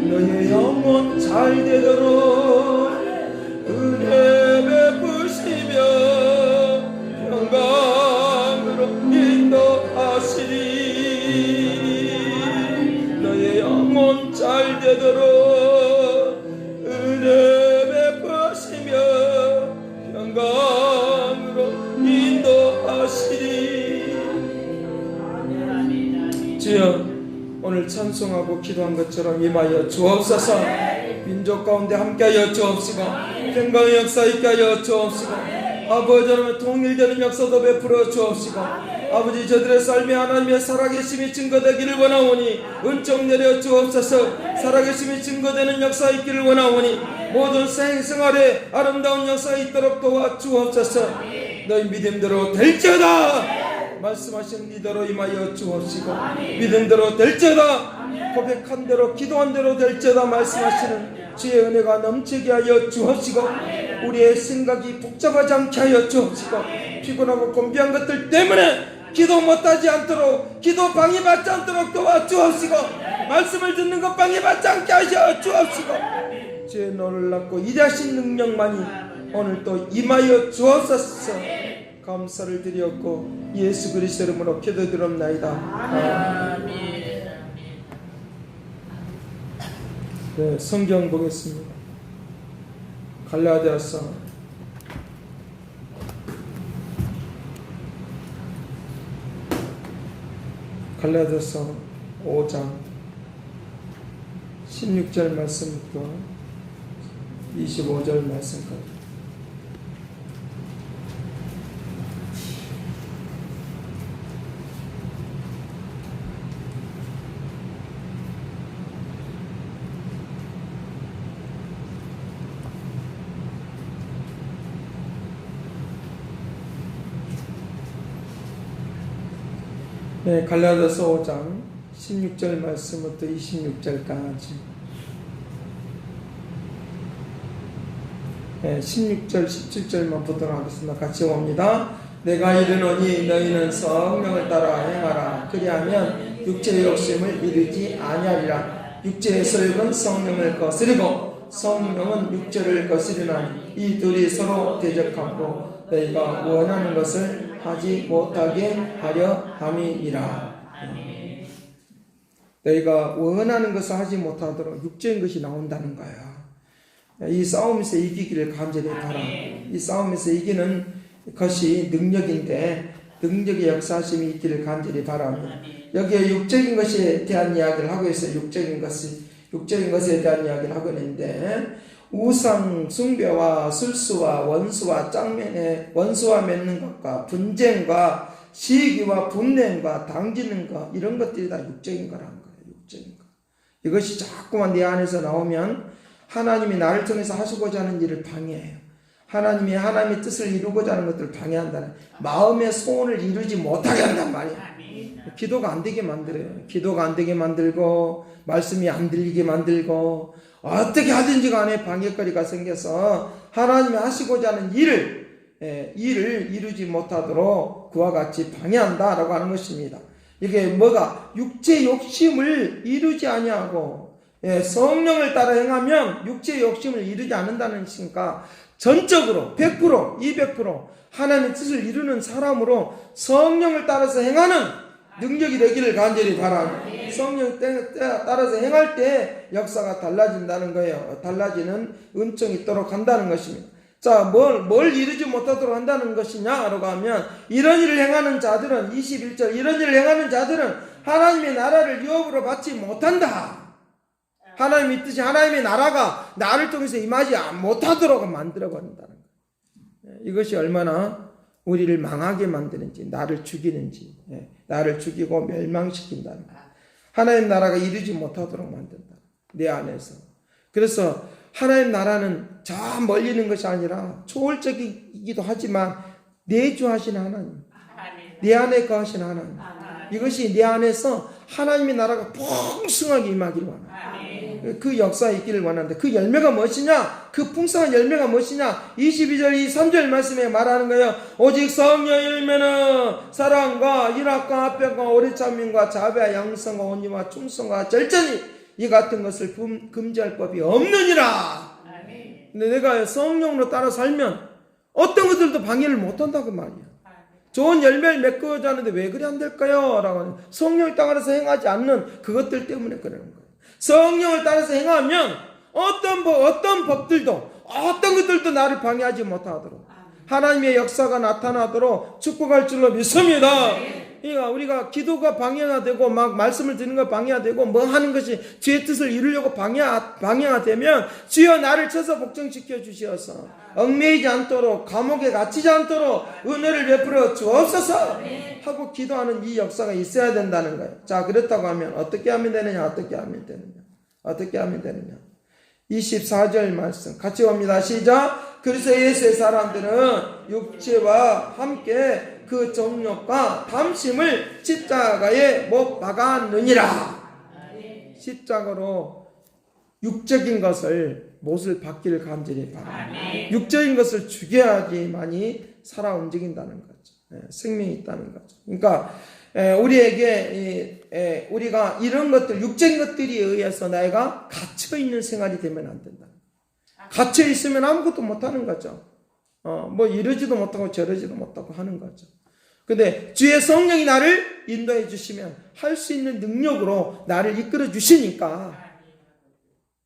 너의 영혼 잘 되도록 은혜 베푸시며 영광으로 인도하시리. 너의 영혼 잘 되도록 은혜 베푸시며 영광으로 인도하시리. 주여, 오늘 찬송하고 기도한 것처럼 임하여 주옵소서. 민족 가운데 함께하여 주옵시고 평강의 역사 있게 하여 주옵시고 아버지 하나님의 통일되는 역사도 베풀어 주옵시고 아버지 저들의 삶에 하나님의 살아계심이 증거되기를 원하오니 은총 내려 주옵소서. 살아계심이 증거되는 역사 있기를 원하오니 모든 생활에 아름다운 역사 있도록 도와 주옵소서. 너희 믿음대로 될지어다 말씀하신 이대로 임하여 주옵시고 믿음대로 될지어다 고백한 대로 기도한 대로 될지어다 말씀하시는 주의 은혜가 넘치게 하여 주옵시고 우리의 생각이 복잡하지 않게 하여 주옵시고 피곤하고 곤비한 것들 때문에 기도 못하지 않도록 기도 방해받지 않도록 도와주옵시고 말씀을 듣는 것 방해받지 않게 하여 주옵시고 주의 놀랍고 위대하신 능력만이 오늘 또 임하여 주옵소서. 감사를 드렸고 예수 그리스도 이름으로 기도드립나이다. 아멘. 네, 성경 보겠습니다. 갈라디아서 5장 16절 말씀부터 25절 말씀까지. 네, 갈라디아서 5장 16절 말씀부터 26절까지. 네, 16절 17절만 보도록 하겠습니다. 같이 봅니다. 내가 이르노니 너희는 성령을 따라 행하라. 그리하면 육체의 욕심을 이루지 아니하리라. 육체의 소욕은 성령을 거스리고 성령은 육체를 거스리나니 이 둘이 서로 대적하므로 너희가 원하는 것을 하지 못하게 하려 함이니라. 너희가 원하는 것을 하지 못하도록 육체인 것이 나온다는 거야. 이 싸움에서 이기기를 간절히 바라. 이 싸움에서 이기는 것이 능력인데 능력의 역사심이 있기를 간절히 바라며 여기에 육적인 것에 대한 이야기를 하고 있어요. 육적인 것에 대한 이야기를 하고 있는데 우상 숭배와 술수와 원수와 원수와 맺는 것과 분쟁과 시기와 분냄과 당지는 것 이런 것들이 다 육적인 거라는 거예요. 육적인 거. 이것이 자꾸만 내 안에서 나오면 하나님이 나를 통해서 하시고자 하는 일을 방해해요. 하나님의 뜻을 이루고자 하는 것들을 방해한다는 마음의 소원을 이루지 못하게 한단 말이야. 기도가 안 되게 만들어요. 기도가 안 되게 만들고 말씀이 안 들리게 만들고 어떻게 하든지 간에 방해거리가 생겨서 하나님이 하시고자 하는 일을 이루지 못하도록 그와 같이 방해한다라고 하는 것입니다. 이게 뭐가 육체 욕심을 이루지 아니하고 성령을 따라 행하면 육체의 욕심을 이루지 않는다는 것이니까 전적으로 100% 200% 하나님의 뜻을 이루는 사람으로 성령을 따라서 행하는 능력이 되기를 간절히 바랍니다. 성령 따라서 행할 때 역사가 달라진다는 거예요. 달라지는 은총이 있도록 한다는 것입니다. 자, 뭘 이루지 못하도록 한다는 것이냐라고 하면 이런 일을 행하는 자들은 21절 이런 일을 행하는 자들은 하나님의 나라를 유업으로 받지 못한다. 하나님의 뜻이 하나님의 나라가 나를 통해서 임하지 못하도록 만들어버린다는 거예요. 이것이 얼마나 우리를 망하게 만드는지 나를 죽이는지 나를 죽이고 멸망시킨다는 거예요. 하나님 나라가 이루지 못하도록 만든다. 내 안에서. 그래서 하나님 나라는 저 멀리 있는 것이 아니라 초월적이기도 하지만 내주하신 하나님, 내 안에 거하신 하나님, 이것이 내 안에서 하나님의 나라가 풍성하게 임하기를 원합니다. 그 역사에 있기를 원하는데 그 열매가 무엇이냐? 그 풍성한 열매가 무엇이냐? 22절 이 3절 말씀에 말하는 거예요. 오직 성령의 열매는 사랑과 희락과 화평과 오래참음과 자비와 양성과 온유와 충성과 절제니 이 같은 것을 금지할 법이 없느니라. 근데 내가 성령으로 따라 살면 어떤 것들도 방해를 못한다고 말이야. 좋은 열매를 맺고자 하는데 왜 그래 안 될까요? 라고 성령을 따라서 행하지 않는 그것들 때문에 그러는 거예요. 성령을 따라서 행하면 어떤 법들도 어떤 것들도 나를 방해하지 못하도록 하나님의 역사가 나타나도록 축복할 줄로 믿습니다. 그러니까 우리가 기도가 방해가 되고 막 말씀을 듣는 거 방해가 되고 뭐 하는 것이 주의 뜻을 이루려고 방해가 되면 주여 나를 쳐서 복종시켜 주시어서 얽매이지 않도록 감옥에 갇히지 않도록 은혜를 베풀어 주옵소서 하고 기도하는 이 역사가 있어야 된다는 거예요. 자, 그렇다고 하면 어떻게 하면 되느냐? 24절 말씀 같이 봅니다. 시작. 그래서 예수의 사람들은 육체와 함께 그 정욕과 탐심을 십자가에 못 박았느니라. 십자가로 육적인 것을 못을 받기를 간절히 바랍니다. 육적인 것을 죽여야지만이 살아 움직인다는 거죠. 생명이 있다는 거죠. 그러니까 우리에게 우리가 이런 것들 육적인 것들에 의해서 내가 갇혀 있는 생활이 되면 안 된다. 갇혀 있으면 아무것도 못하는 거죠. 뭐 이러지도 못하고 저러지도 못하고 하는 거죠. 근데 주의 성령이 나를 인도해 주시면 할 수 있는 능력으로 나를 이끌어 주시니까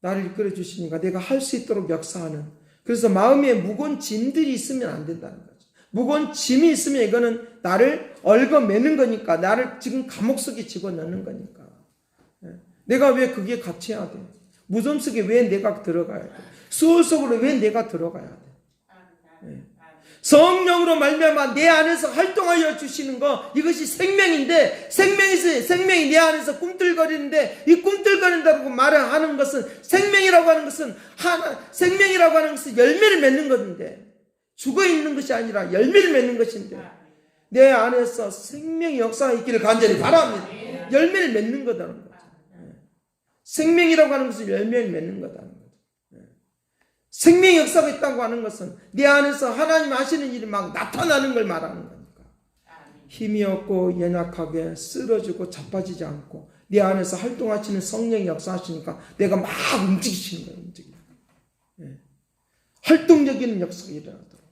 내가 할 수 있도록 역사하는. 그래서 마음에 무거운 짐들이 있으면 안 된다는 거죠. 무거운 짐이 있으면 이거는 나를 얽어매는 거니까, 나를 지금 감옥 속에 집어넣는 거니까. 내가 왜 그게 갇혀야 돼? 무덤 속에 왜 내가 들어가야 돼? 수월 속으로 왜 내가 들어가야 돼? 성령으로 말미암아 내 안에서 활동하여 주시는 거, 이것이 생명인데, 생명이 내 안에서 꿈틀거리는데, 이 꿈틀거린다고 말하는 것은, 생명이라고 하는 것은 열매를 맺는 것인데, 죽어 있는 것이 아니라 열매를 맺는 것인데, 내 안에서 생명의 역사가 있기를 간절히 바랍니다. 열매를 맺는 거다는 거죠. 생명이라고 하는 것은 열매를 맺는 거다는 거죠. 생명의 역사가 있다고 하는 것은 내 안에서 하나님 하시는 일이 막 나타나는 걸 말하는 거니까. 힘이 없고 연약하게 쓰러지고 자빠지지 않고 내 안에서 활동하시는 성령의 역사하시니까 내가 막 움직이시는 거예요. 활동적인 역사가 일어나도록.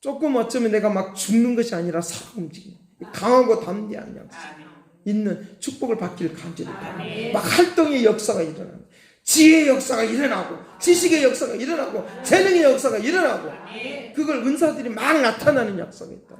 조금 어쩌면 내가 막 죽는 것이 아니라 살아 움직이는 강하고 담대한 역사 있는 축복을 받기를 간절히 바랍니다. 막 활동의 역사가 일어나는, 지혜의 역사가 일어나고, 지식의 역사가 일어나고, 재능의 역사가 일어나고, 그걸 은사들이 막 나타나는 역사가 있다.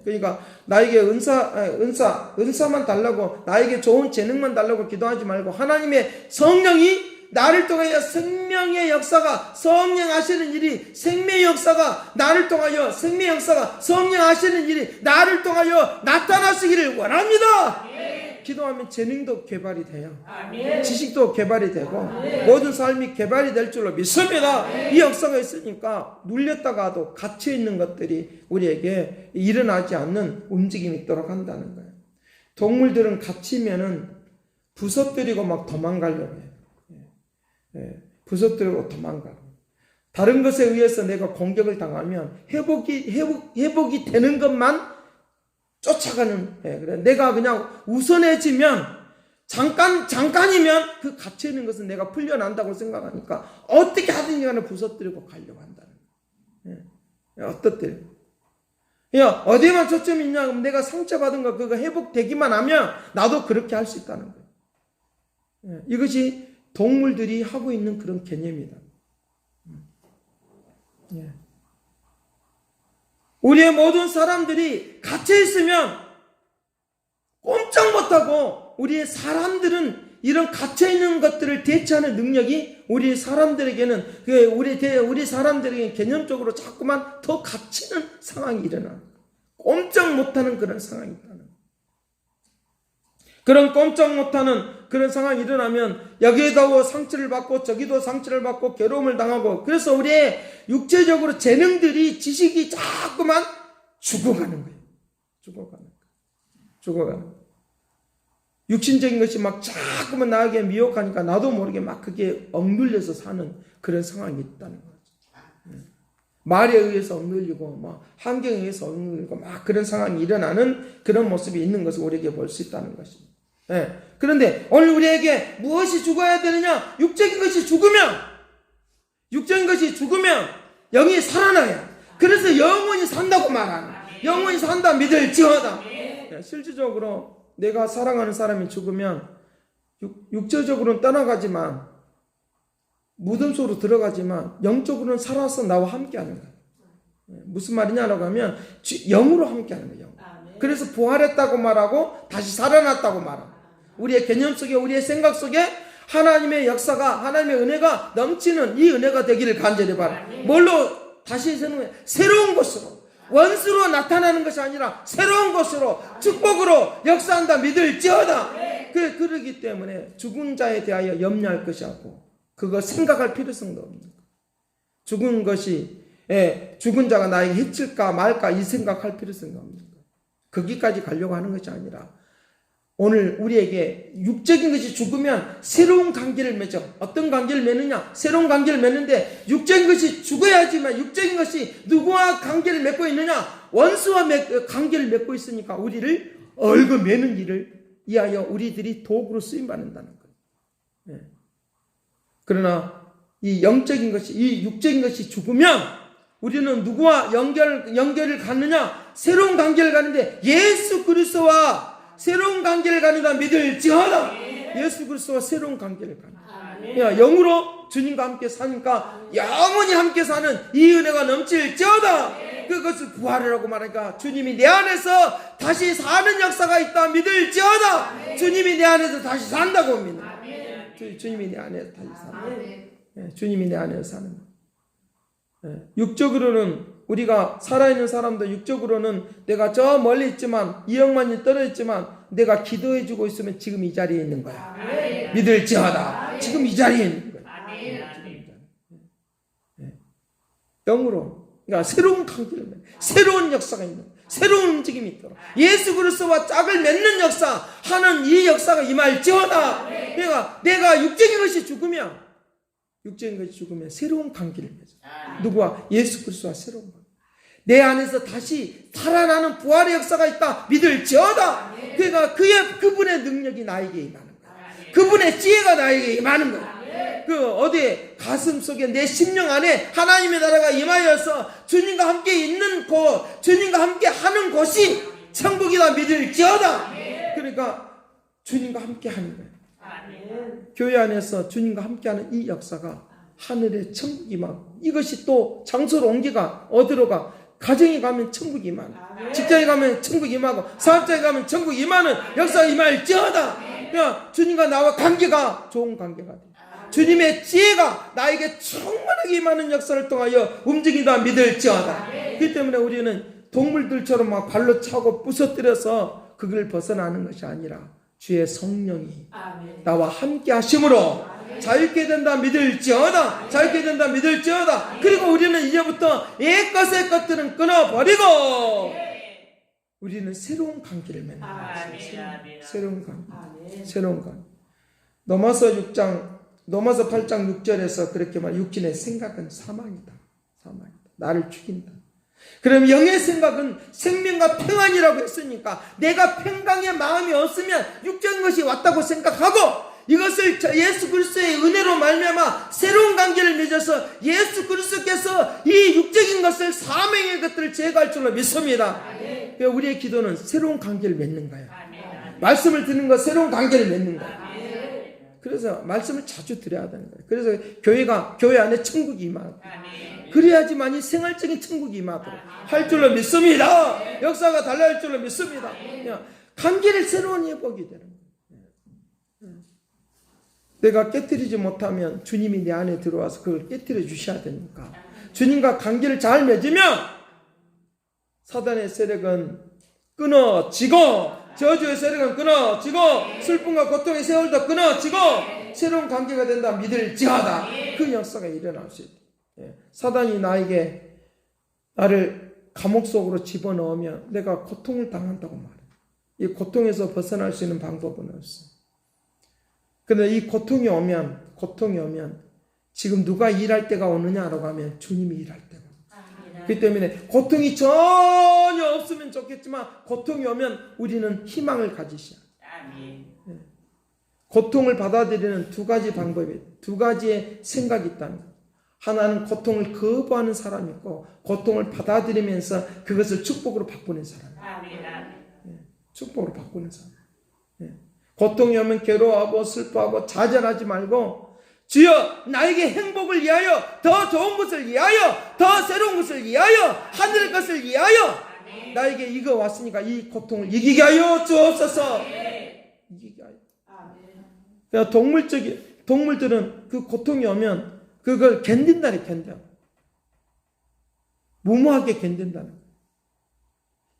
그러니까 나에게 은사만 달라고, 나에게 좋은 재능만 달라고 기도하지 말고, 하나님의 성령이 나를 통하여 생명의 역사가, 성령 하시는 일이, 생명의 역사가 나를 통하여, 생명의 역사가 성령 하시는 일이 나를 통하여 나타나시기를 원합니다. 기도하면 재능도 개발이 돼요. 지식도 개발이 되고 모든 삶이 개발이 될 줄로 믿습니다. 이 역사가 있으니까 눌렸다가도 갇혀있는 것들이 우리에게 일어나지 않는 움직임이 있도록 한다는 거예요. 동물들은 갇히면은 부서뜨리고 막 도망가려고 해요. 부서뜨리고 도망가고, 다른 것에 의해서 내가 공격을 당하면 회복이 되는 것만 쫓아가는. 그래. 내가 그냥 우선해지면 잠깐이면 그 갇혀있는 것은 내가 풀려난다고 생각하니까 어떻게 하든지 간에 부서뜨리고 가려고 한다는 거예요. 어떻게? 어디만 초점이 있냐? 그럼 내가 상처받은 거 그거 회복되기만 하면 나도 그렇게 할 수 있다는 거예요. 이것이 동물들이 하고 있는 그런 개념이다. 우리의 모든 사람들이 갇혀있으면 꼼짝 못하고, 우리의 사람들은 이런 갇혀있는 것들을 대처하는 능력이 우리 사람들에게는, 우리 사람들에게는 개념적으로 자꾸만 더 갇히는 상황이 일어나. 꼼짝 못하는 그런 상황이 있다는 거예요. 그런 꼼짝 못하는 그런 상황이 일어나면 여기에도 상처를 받고 저기도 상처를 받고 괴로움을 당하고, 그래서 우리의 육체적으로 재능들이, 지식이 자꾸만 죽어가는 거예요. 죽어가는 거예요. 육신적인 것이 막 자꾸만 나에게 미혹하니까 나도 모르게 막 그게 억눌려서 사는 그런 상황이 있다는 거죠. 말에 의해서 억눌리고 막 환경에 의해서 억눌리고 막 그런 상황이 일어나는 그런 모습이 있는 것을 우리에게 볼 수 있다는 것입니다. 그런데 오늘 우리에게 무엇이 죽어야 되느냐? 육적인 것이 죽으면 영이 살아나야. 그래서 영원히 산다고 말하는. 영원히 산다 믿을지어다. 실질적으로 내가 사랑하는 사람이 죽으면 육체적으로는 떠나가지만 무덤 속으로 들어가지만 영적으로는 살아서 나와 함께하는 거예요. 무슨 말이냐라고 하면 영으로 함께하는 거예요. 그래서 부활했다고 말하고 다시 살아났다고 말하고 우리의 개념 속에 우리의 생각 속에 하나님의 역사가 하나님의 은혜가 넘치는 이 은혜가 되기를 간절히 바랍니다. 뭘로 다시 새로운 것으로 원수로 나타나는 것이 아니라 새로운 것으로 축복으로 역사한다 믿을지어다. 그러기 때문에 죽은 자에 대하여 염려할 것이 없고 그거 생각할 필요성도 없는 거예요. 죽은 자가 나에게 해칠까 말까 이 생각할 필요성도 없는 거예요. 거기까지 가려고 하는 것이 아니라 오늘 우리에게 육적인 것이 죽으면 새로운 관계를 맺어. 어떤 관계를 맺느냐? 새로운 관계를 맺는데 육적인 것이 죽어야지만 육적인 것이 누구와 관계를 맺고 있느냐? 원수와 관계를 맺고 있으니까 우리를 얽어매는 일을 위하여 우리들이 도구로 쓰임받는다는 거예요. 그러나 이 영적인 것이 이 육적인 것이 죽으면 우리는 누구와 연결을 갖느냐? 새로운 관계를 갖는데 예수 그리스도와 새로운 관계를 갖는다 믿을지어다. 예수 그리스도와 새로운 관계를 갖는다. 영으로 주님과 함께 사니까 영원히 함께 사는 이 은혜가 넘칠지어다. 그것을 부활이라고 말하니까 주님이 내 안에서 다시 사는 역사가 있다 믿을지어다. 주님이 내 안에서 다시 산다고 믿는다. 주님이 내 안에서 다시 산다. 주님이 내 안에서 사는 거. 육적으로는 우리가 살아있는 사람도 육적으로는 내가 저 멀리 있지만 이억만이 떨어져 있지만 내가 기도해주고 있으면 지금 이 자리에 있는 거야. 믿을지어다. 지금 이 자리에 있는 거야. 영으로 그러니까 새로운 관계를 새로운 역사가 있는 새로운 움직임이 있도록 예수 그리스도와 짝을 맺는 역사 하는 이 역사가 임할지어다. 그러니까 내가 육적인 것이 죽으면 새로운 관계를 맺어. 누구와? 예수 그리스도와 새로운 관계. 내 안에서 다시 살아나는 부활의 역사가 있다 믿을지어다. 그러니까 그분의 능력이 나에게 임하는 거야. 그분의 지혜가 나에게 임하는 거야. 어디에 가슴 속에 내 심령 안에 하나님의 나라가 임하여서 주님과 함께 있는 곳, 주님과 함께 하는 곳이 천국이다 믿을지어다. 그러니까 주님과 함께 하는 거예요. 교회 안에서 주님과 함께하는 이 역사가 하늘의 천국이 임하고 이것이 또 장소로 옮기가 어디로 가? 가정에 가면 천국이 임하고 직장에 가면 천국이 임하고 사업장에 가면 천국이 임하는 역사가 임할지어다. 그러니까 주님과 나와 관계가 좋은 관계가 돼. 주님의 지혜가 나에게 충만하게 임하는 역사를 통하여 움직인다 믿을지어다. 그렇기 때문에 우리는 동물들처럼 막 발로 차고 부서뜨려서 그걸 벗어나는 것이 아니라 주의 성령이 나와 함께 하심으로 자유케 된다 믿을지어다. 자유케 된다 믿을지어다. 그리고 우리는 이제부터 옛것의 것들은 끊어버리고 우리는 새로운 관계를 맺는 것이에요. 새로운 관계. 새로운 관계. 로마서 8장 6절에서 그렇게 말 육신의 생각은 사망이다. 나를 죽인다. 그럼 영의 생각은 생명과 평안이라고 했으니까 내가 평강의 마음이 없으면 육적인 것이 왔다고 생각하고 이것을 예수 그리스도의 은혜로 말미암아 새로운 관계를 맺어서 예수 그리스도께서 이 육적인 것을 사명의 것들을 제거할 줄로 믿습니다. 우리의 기도는 새로운 관계를 맺는 거예요. 말씀을 듣는 것 새로운 관계를 맺는 거예요. 그래서 말씀을 자주 드려야 되는 거예요. 그래서 교회 안에 천국이 임하고 그래야지만이 생활적인 천국이 임하도록 할 줄로 믿습니다. 역사가 달라질 줄로 믿습니다. 관계를 새로운 회복이 되는 거예요. 내가 깨뜨리지 못하면 주님이 내 안에 들어와서 그걸 깨뜨려 주셔야 되니까 주님과 관계를 잘 맺으면 사단의 세력은 끊어지고 저주의 세력은 끊어지고 슬픔과 고통의 세월도 끊어지고 새로운 관계가 된다 믿을지어다. 그 역사가 일어날 수 있다. 사단이 나를 감옥 속으로 집어넣으면 내가 고통을 당한다고 말해. 이 고통에서 벗어날 수 있는 방법은 없어. 근데 이 고통이 오면 지금 누가 일할 때가 오느냐라고 하면 주님이 일할 때가. 그렇기 때문에 고통이 전혀 없으면 좋겠지만 고통이 오면 우리는 희망을 가지셔야. 고통을 받아들이는 두 가지 방법이, 두 가지의 생각이 있다는 거예요. 하나는 고통을 거부하는 사람이 있고 고통을 받아들이면서 그것을 축복으로 바꾸는 사람. 축복으로 바꾸는 사람. 고통이 오면 괴로워하고 슬퍼하고 좌절하지 말고 주여 나에게 행복을 위하여, 더 좋은 것을 위하여, 더 새로운 것을 위하여, 하늘의 것을 위하여 나에게 이거 왔으니까 이 고통을 이기게 하여 주옵소서. 이기게 하여. 그러니까 동물들은 그 고통이 오면 그걸 견딘다니, 견뎌. 무모하게 견딘다는 거예요.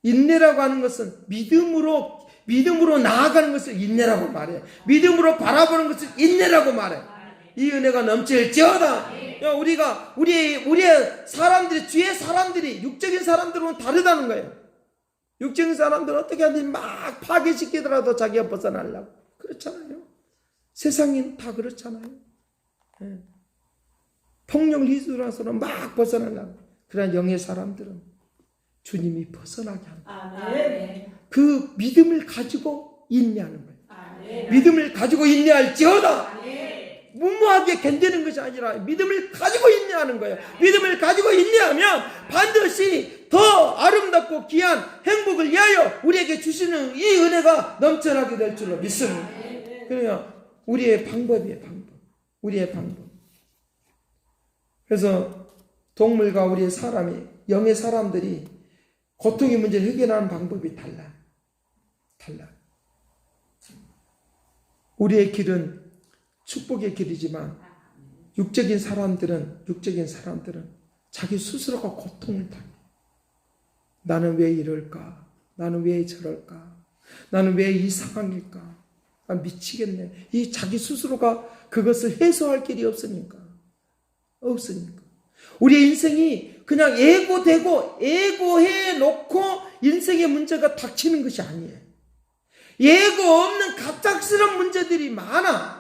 인내라고 하는 것은 믿음으로 나아가는 것을 인내라고 말해요. 믿음으로 바라보는 것을 인내라고 말해요. 이 은혜가 넘칠지어다. 우리의 사람들이, 주의 사람들이, 육적인 사람들은 다르다는 거예요. 육적인 사람들은 어떻게 하든지 막 파괴시키더라도 자기가 벗어나려고. 그렇잖아요. 세상은 다 그렇잖아요. 폭력을 휘두르서는 막 벗어나려고. 그러나 영의 사람들은 주님이 벗어나게 합니다. 그 믿음을 가지고 인내하는 거예요. 믿음을 가지고 인내할지어다. 무모하게 견디는 것이 아니라 믿음을 가지고 인내하는 거예요. 믿음을 가지고 인내하면 반드시 더 아름답고 귀한 행복을 위하여 우리에게 주시는 이 은혜가 넘쳐나게 될 줄로 믿습니다. 그러니까 우리의 방법이에요. 우리의 방법. 그래서 동물과 우리의 사람이, 영의 사람들이 고통의 문제를 해결하는 방법이 달라. 우리의 길은 축복의 길이지만 육적인 사람들은 자기 스스로가 고통을 당해. 나는 왜 이럴까? 나는 왜 저럴까? 나는 왜 이 상황일까? 아, 미치겠네. 이 자기 스스로가 그것을 해소할 길이 없으니까. 우리의 인생이 그냥 에고해 놓고 인생의 문제가 닥치는 것이 아니에요. 예고 없는 갑작스러운 문제들이 많아.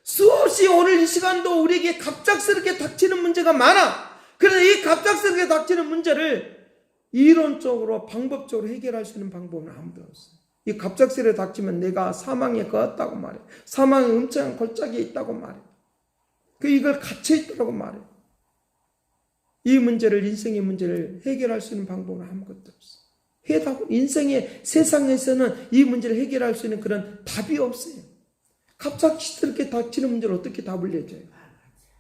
수없이 오늘 이 시간도 우리에게 갑작스럽게 닥치는 문제가 많아. 그런데 이 갑작스럽게 닥치는 문제를 이론적으로 방법적으로 해결할 수 있는 방법은 아무도 없어. 이 갑작스럽게 닥치면 내가 사망에 거했다고 말해. 사망의 음침한 골짜기에 있다고 말해. 이걸 갇혀 있다고 말해. 이 문제를, 인생의 문제를 해결할 수 있는 방법은 아무것도 없어. 인생의 세상에서는 이 문제를 해결할 수 있는 그런 답이 없어요. 갑작스럽게 닥치는 문제를 어떻게 답을 내줘요?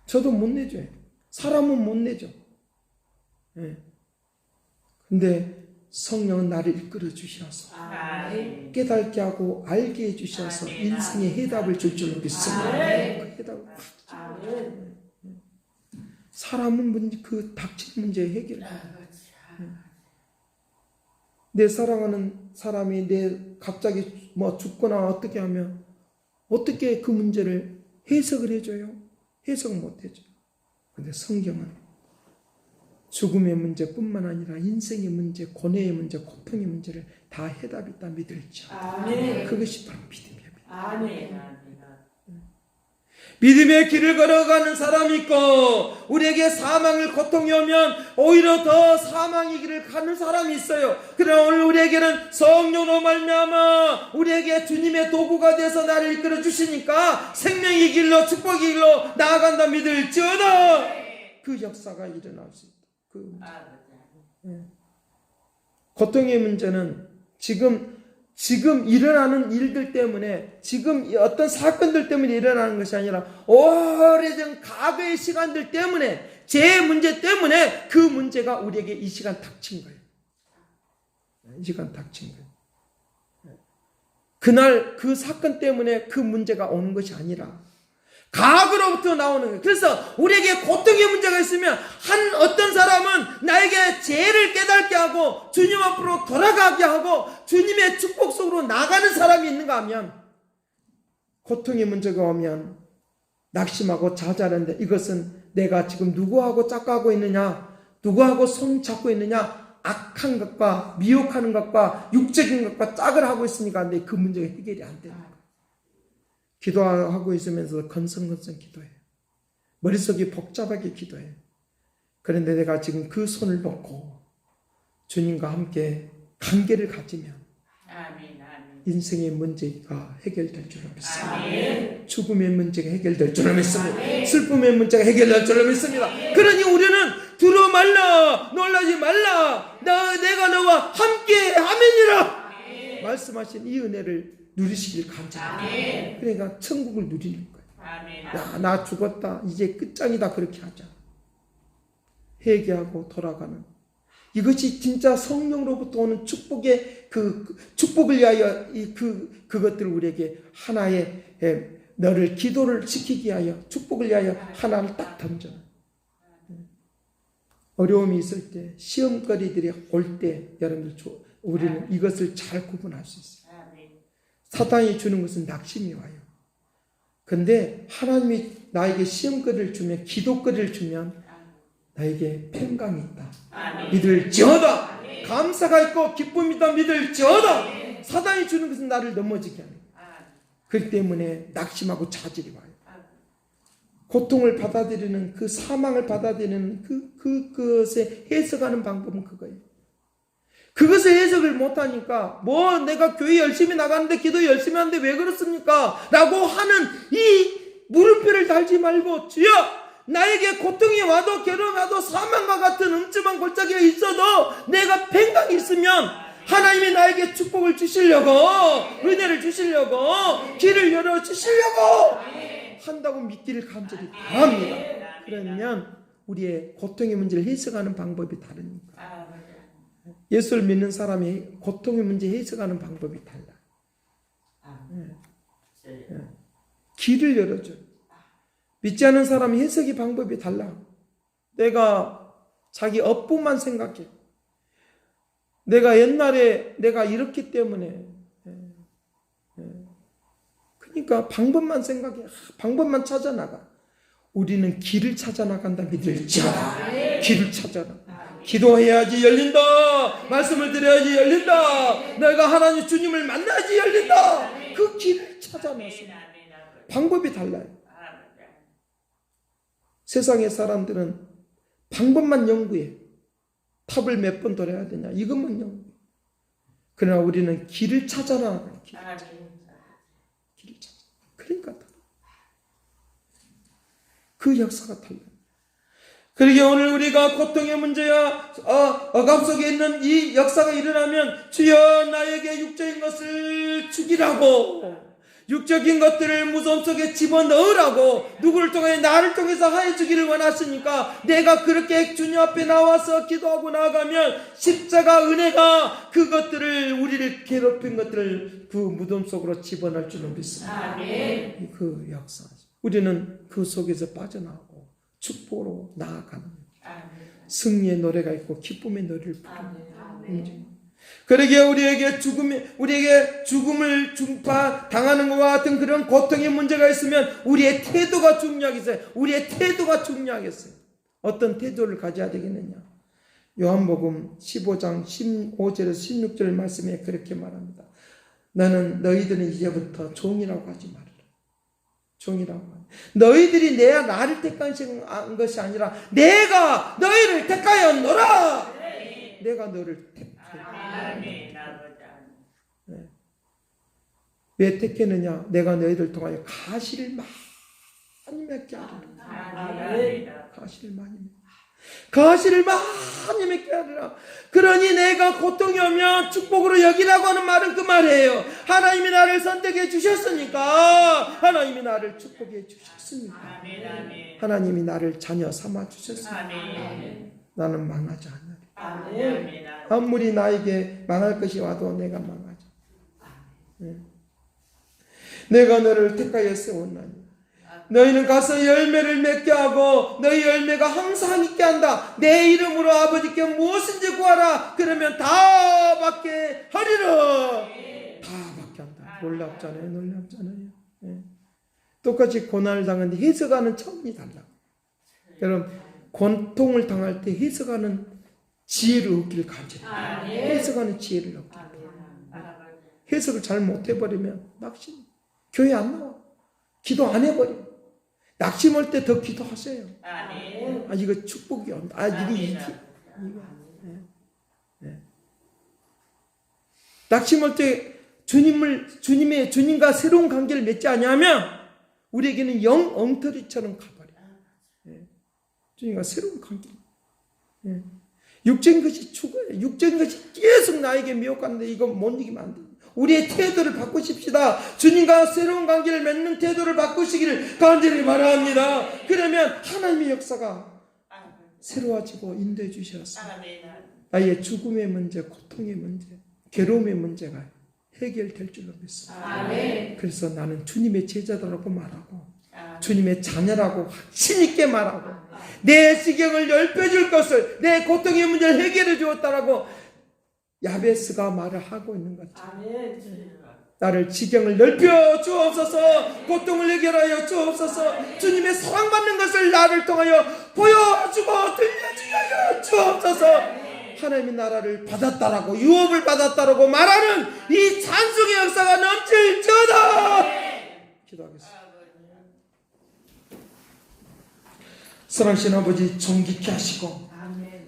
저도 못 내줘요. 사람은 못 내줘. 근데 성령은 나를 이끌어 주셔서 깨닫게 하고 알게 해 주셔서 인생의 해답을 줄 줄로 믿습니다. 그 해답을 사람은 그 닥치는 문제의 해결을 내 사랑하는 사람이 갑자기 죽거나 어떻게 하면 어떻게 그 문제를 해석을 해줘요? 해석 못 해줘요. 근데 성경은 죽음의 문제뿐만 아니라 인생의 문제, 고뇌의 문제, 고통의 문제를 다 해답이 있다 믿을지어다. 그것이 바로 믿음이야. 믿음의 길을 걸어가는 사람이 있고 우리에게 사망을 고통이 오면 오히려 더 사망의 길을 가는 사람이 있어요. 그러나 오늘 우리에게는 성령으로 말미암아 우리에게 주님의 도구가 돼서 나를 이끌어 주시니까 생명의 길로 축복의 길로 나아간다 믿을지어다. 그 역사가 일어날 수 있다. 고통의 문제는 지금 일어나는 일들 때문에, 지금 어떤 사건들 때문에 일어나는 것이 아니라 오래전 과거의 시간들 때문에, 제 문제 때문에 그 문제가 우리에게 이 시간 닥친 거예요. 이 시간 닥친 거예요. 그날 그 사건 때문에 그 문제가 오는 것이 아니라 과거로부터 나오는 거예요. 그래서 우리에게 고통의 문제가 있으면 어떤 사람은 나에게 죄를 깨닫게 하고 주님 앞으로 돌아가게 하고 주님의 축복 속으로 나가는 사람이 있는가 하면, 고통의 문제가 오면 낙심하고 자잘한데 이것은 내가 지금 누구하고 짝하고 있느냐, 누구하고 손 잡고 있느냐, 악한 것과 미혹하는 것과 육적인 것과 짝을 하고 있으니까 그 문제가 해결이 안 되는 거예요. 기도하고 있으면서 건성건성 기도해요. 머릿속이 복잡하게 기도해요. 그런데 내가 지금 그 손을 놓고 주님과 함께 관계를 가지면 인생의 문제가 해결될 줄로 믿습니다. 죽음의 문제가 해결될 줄로 믿습니다. 슬픔의 문제가 해결될 줄로 믿습니다. 그러니 우리는 두려워 말라, 놀라지 말라, 내가 너와 함께 하면이라 말씀하신 이 은혜를 누리시길 감사합니다. 그러니까 천국을 누리는 거예요. 나 죽었다, 이제 끝장이다, 그렇게 하자. 회개하고 돌아가는, 이것이 진짜 성령으로부터 오는 축복의 축복을 위하여 그것들 우리에게 하나의 너를 기도를 지키기 위하여 축복을 위하여 하나를 딱 던져. 어려움이 있을 때, 시험거리들이 올 때 여러분들 우리는 이것을 잘 구분할 수 있어요. 사탄이 주는 것은 낙심이 와요. 근데 하나님이 나에게 시험거리를 주면, 기도거리를 주면 나에게 평강이 있다. 믿을지어다. 감사가 있고 기쁨이 있다. 믿을지어다. 사단이 주는 것은 나를 넘어지게 하는 거예요. 그렇기 때문에 낙심하고 자질이 와요. 고통을 받아들이는, 그 사망을 받아들이는 그것에 해석하는 방법은 그거예요. 그것을 해석을 못하니까 내가 교회 열심히 나가는데 기도 열심히 하는데 왜 그렇습니까? 라고 하는 이 물음표를 달지 말고, 주여 나에게 고통이 와도 괴로움이 와도 사망과 같은 음침한 골짜기가 있어도 내가 평강이 있으면 하나님이 나에게 축복을 주시려고, 은혜를 주시려고, 길을 열어주시려고 한다고 믿기를 간절히 바랍니다. 그러면 우리의 고통의 문제를 해석하는 방법이 다르니까. 예수를 믿는 사람이 고통의 문제 해석하는 방법이 달라. 길을 열어줘. 믿지 않는 사람이 해석의 방법이 달라. 내가 자기 업보만 생각해. 내가 옛날에 내가 이렇기 때문에. 그러니까 방법만 생각해. 방법만 찾아나가. 우리는 길을 찾아나간다. 믿을지어다. 길을 찾아나가. 기도해야지 열린다. 말씀을 드려야지 열린다. 내가 하나님 주님을 만나야지 열린다. 그 길을 찾아나서. 방법이 달라요. 세상의 사람들은 방법만 연구해. 탑을 몇 번 돌아야 되냐, 이것만 연구해. 그러나 우리는 길을 찾아나가는 길을 찾아. 그러니까 그 역사가 달라요. 그러기에 오늘 우리가 고통의 문제야 억압 속에 있는 이 역사가 일어나면, 주여 나에게 육적인 것을 죽이라고, 육적인 것들을 무덤 속에 집어넣으라고, 누구를 통해 나를 통해서 하여 주기를 원하시니까 내가 그렇게 주님 앞에 나와서 기도하고 나아가면 십자가 은혜가 그것들을, 우리를 괴롭힌 것들을 그 무덤 속으로 집어넣을 줄은 믿습니다. 아멘. 그 역사, 우리는 그 속에서 빠져나오고 축복으로 나아가는 승리의 노래가 있고 기쁨의 노래를 부르는. 그러기에 우리에게 죽음을 당하는 것과 같은 그런 고통의 문제가 있으면 우리의 태도가 중요하겠어요. 우리의 태도가 중요하겠어요. 어떤 태도를 가져야 되겠느냐? 요한복음 15장 15절에서 16절 말씀에 그렇게 말합니다. 너희들은 이제부터 종이라고 하지 말아라. 종이라고 하라. 너희들이 나를 택한 것이 아니라 내가 너희를 택하였노라. 내가 너를 택해. 왜 택했느냐? 내가 너희들 통하여 가시를 많이 맺게 하리라. 가시를 많이 맺게 하리라. 그러니 내가 고통이 오면 축복으로 여기라고 하는 말은 그 말이에요. 하나님이 나를 선택해 주셨으니까, 하나님이 나를 축복해 주셨으니까, 하나님이 나를 자녀 삼아 주셨으니까 나는 망하지 않으리. 아무리 나에게 망할 것이 와도 내가 망하지. 내가 너를 택하여 세웠나니 너희는 가서 열매를 맺게 하고 너희 열매가 항상 있게 한다. 내 이름으로 아버지께 무엇인지 구하라. 그러면 다 받게 하리라. 다 받게 한다. 놀랍잖아요. 똑같이 고난을 당하는데 해석하는 차원이 달라. 여러분, 고통을 당할 때 해석하는 지혜를 얻기를 간절해. 해석하는 지혜를 얻기를. 해석을 잘 못해버리면 낙심. 교회 안 나와. 기도 안 해버려. 낙심할 때 더 기도하세요. 이거 축복이 온다. 이거. 낙심할 때 주님과 새로운 관계를 맺지 않냐면 우리에게는 영 엉터리처럼 가버려. 주님과 새로운 관계. 육적인 것이 죽어요. 육적인 것이 계속 나에게 미혹하는데 이거 못 이기면 안 돼. 우리의 태도를 바꾸십시다. 주님과 새로운 관계를 맺는 태도를 바꾸시기를 간절히 바랍니다. 그러면 하나님의 역사가 새로워지고 인도해 주셔서 나의 죽음의 문제, 고통의 문제, 괴로움의 문제가 해결될 줄로 믿습니다. 그래서 나는 주님의 제자다라고 말하고 주님의 자녀라고 확신 있게 말하고 내 지경을 넓혀줄 것을, 내 고통의 문제를 해결해 주었다라고 야베스가 말을 하고 있는 거죠. 나를 지경을 넓혀 주옵소서. 고통을 해결하여 주옵소서. 주님의 사랑받는 것을 나를 통하여 보여주고 들려주게 하여 주옵소서. 하나님의 나라를 받았다라고, 유업을 받았다라고 말하는 이 찬송의 역사가 넘칠지어다. 기도하겠습니다. 사랑하신 아버지, 존귀케 하시고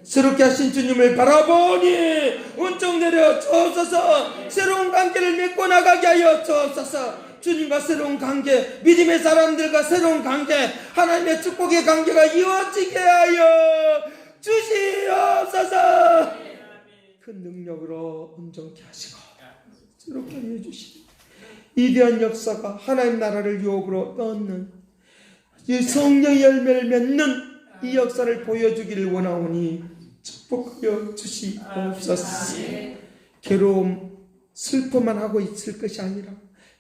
새롭게 하신 주님을 바라보니 은총 내려 주옵소서. 새로운 관계를 맺고 나가게 하여 주옵소서. 주님과 새로운 관계, 믿음의 사람들과 새로운 관계, 하나님의 축복의 관계가 이루어지게 하여 주시옵소서. 큰 능력으로 온전케 하시고 새롭게 하여 주시고 위대한 역사가 하나님 나라를 유업으로 얻는 이 성령의 열매를 맺는 이 역사를 보여주기를 원하오니 축복하여 주시옵소서. 괴로움, 슬퍼만 하고 있을 것이 아니라,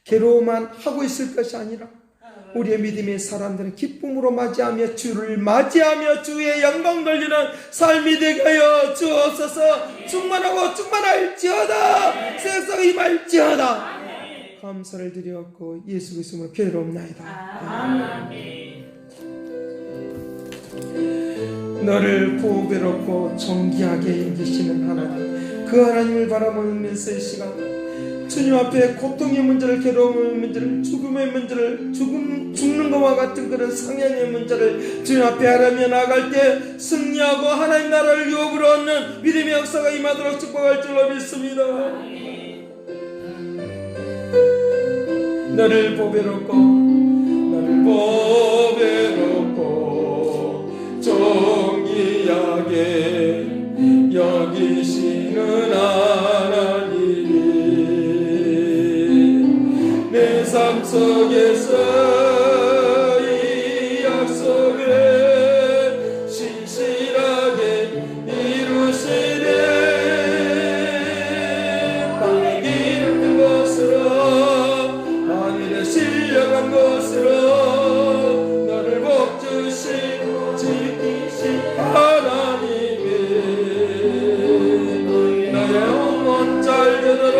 괴로움만 하고 있을 것이 아니라 우리의 믿음의 사람들은 기쁨으로 맞이하며 주를 맞이하며 주의 영광 돌리는 삶이 되게 하여 주옵소서. 충만하고 충만할지어다. 세상에 임할지어다. 감사를 드렸고 예수 그리스도로 기도옵나이다. 너를 보배롭고 존귀하게 여기시는 하나님, 그 하나님을 바라보면서 이 시간 주님 앞에 고통의 문제를, 괴로움의 문제를, 죽음의 문제를, 죽는 것과 같은 그런 상향의 문제를 주님 앞에 하라며 나아갈 때 승리하고 하나님 나라를 유업으로 얻는 믿음의 역사가 임하도록 축복할 줄로 믿습니다. 너를 보배롭고 존귀하게 여기시는 하나님이 내 삶 속에서 이 약속을 신실하게 이루시네. 땅에 기름 것으로 하늘에 실려간 것으로 너를 복주시고 지키신 하나님이 너의 영혼 잘되도록 잘 되도록